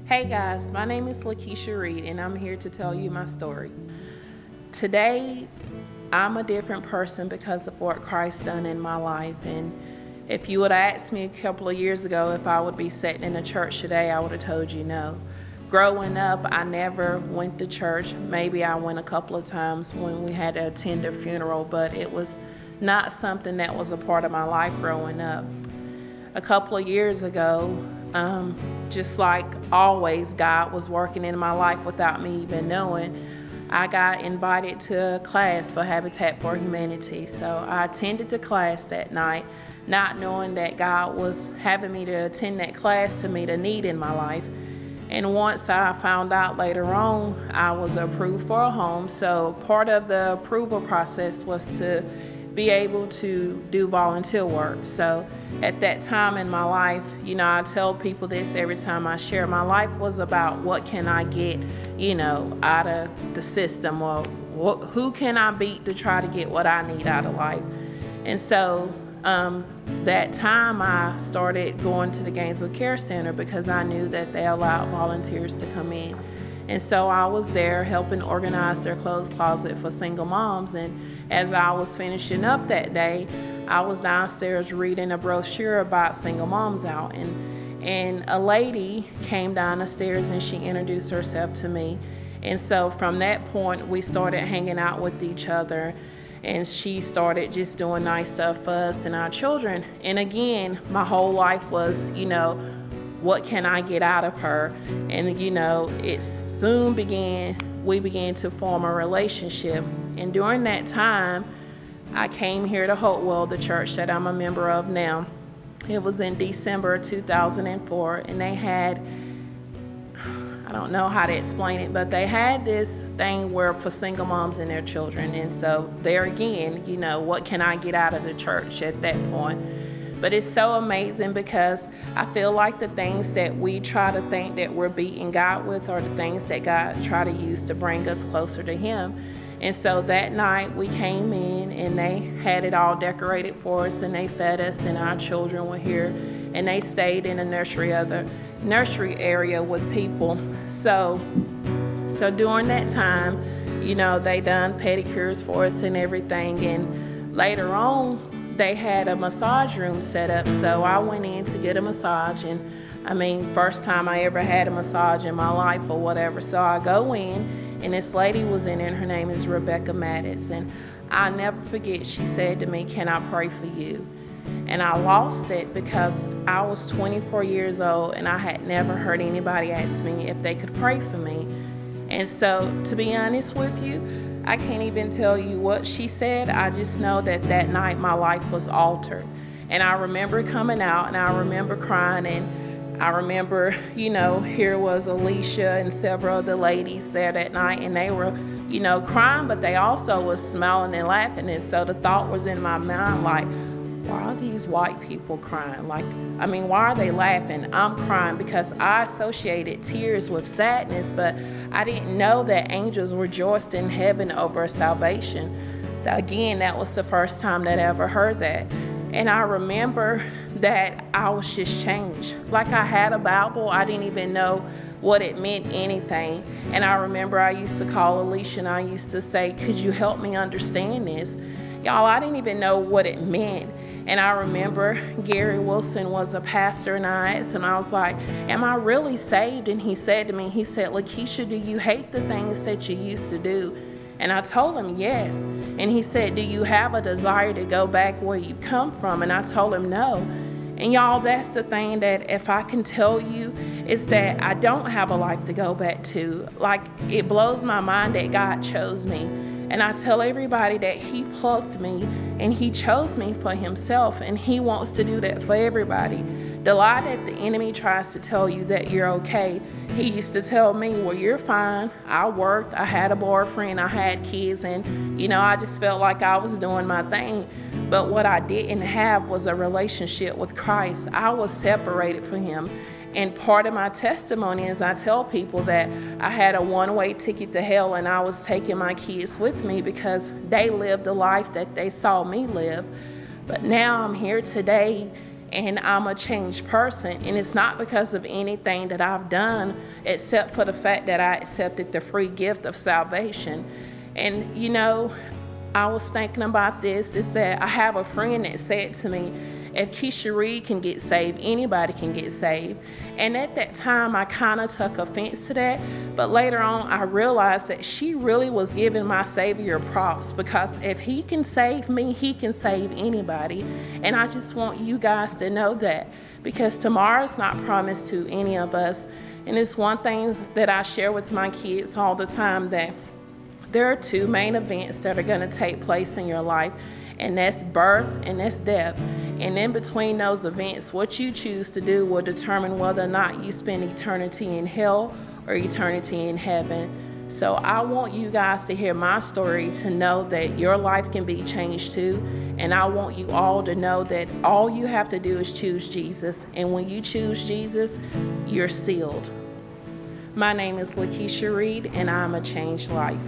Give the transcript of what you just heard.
Hey guys, my name is Lakeisha Reid and I'm here to tell you my story. Today, I'm a different person because of what Christ done in my life. And if you would have asked me a couple of years ago if I would be sitting in a church today, I would have told you no. Growing up, I never went to church. Maybe I went a couple of times when we had to attend a funeral, but it was not something that was a part of my life growing up. A couple of years ago, just like always, God was working in my life without me even knowing. I got invited to a class for Habitat for Humanity. So I attended the class that night, not knowing that God was having me to attend that class to meet a need in my life. And once I found out later on, I was approved for a home. So part of the approval process was to be able to do volunteer work. So at that time in my life, I tell people this every time I share, my life was about what can I get, out of the system, or who can I beat to try to get what I need out of life. And so that time I started going to the Gainesville Care Center because I knew that they allowed volunteers to come in. And so I was there helping organize their clothes closet for single moms. And as I was finishing up that day, I was downstairs reading a brochure about single moms out. And a lady came down the stairs and she introduced herself to me. And so from that point, we started hanging out with each other. And she started just doing nice stuff for us and our children. And again, my whole life was, what can I get out of her? And we began to form a relationship. And during that time, I came here to Hopewell, the church that I'm a member of now. It was in December 2004, and they had, I don't know how to explain it, but they had this thing where for single moms and their children. And so there again, what can I get out of the church at that point? But it's so amazing because I feel like the things that we try to think that we're beating God with are the things that God try to use to bring us closer to Him. And so that night we came in and they had it all decorated for us and they fed us and our children were here and they stayed in a nursery area with people. So during that time, they done pedicures for us and everything. And later on, they had a massage room set up, so I went in to get a massage, and first time I ever had a massage in my life or whatever. So I go in, and this lady was in there, and her name is Rebecca Maddox, and I'll never forget, she said to me, "Can I pray for you?" And I lost it because I was 24 years old, and I had never heard anybody ask me if they could pray for me. And so, to be honest with you, I can't even tell you what she said. I just know that night my life was altered. And I remember coming out and I remember crying, and I remember, here was Alicia and several of the ladies there that night, and they were, crying, but they also was smiling and laughing. And so the thought was in my mind, like, why are these white people crying? Why are they laughing? I'm crying because I associated tears with sadness, but I didn't know that angels rejoiced in heaven over salvation. Again, that was the first time that I ever heard that. And I remember that I was just changed. Like I had a Bible, I didn't even know what it meant anything. And I remember I used to call Alicia and I used to say, "Could you help me understand this?" Y'all, I didn't even know what it meant. And I remember Gary Wilson was a pastor, and I asked him, I was like, "Am I really saved?" And he said to me, he said, "Lakeisha, do you hate the things that you used to do?" And I told him, yes. And he said, "Do you have a desire to go back where you come from?" And I told him, no. And y'all, that's the thing that if I can tell you, is that I don't have a life to go back to. It blows my mind that God chose me. And I tell everybody that He plucked me and He chose me for Himself, and He wants to do that for everybody. The lie that the enemy tries to tell you that you're okay, he used to tell me, "Well, you're fine. I worked, I had a boyfriend, I had kids, and I just felt like I was doing my thing." But what I didn't have was a relationship with Christ. I was separated from Him. And part of my testimony is I tell people that I had a one-way ticket to hell, and I was taking my kids with me because they lived a life that they saw me live. But now I'm here today, and I'm a changed person. And it's not because of anything that I've done, except for the fact that I accepted the free gift of salvation. And you know, I was thinking about this, is that I have a friend that said to me, if Keisha Reid can get saved, anybody can get saved. And at that time, I kind of took offense to that. But later on, I realized that she really was giving my Savior props, because if he can save me, he can save anybody. And I just want you guys to know that, because tomorrow's not promised to any of us. And it's one thing that I share with my kids all the time, that there are two main events that are going to take place in your life, and that's birth and that's death. And in between those events, what you choose to do will determine whether or not you spend eternity in hell or eternity in heaven. So I want you guys to hear my story, to know that your life can be changed too. And I want you all to know that all you have to do is choose Jesus. And when you choose Jesus, you're sealed. My name is Lakeisha Reid, and I'm a changed life.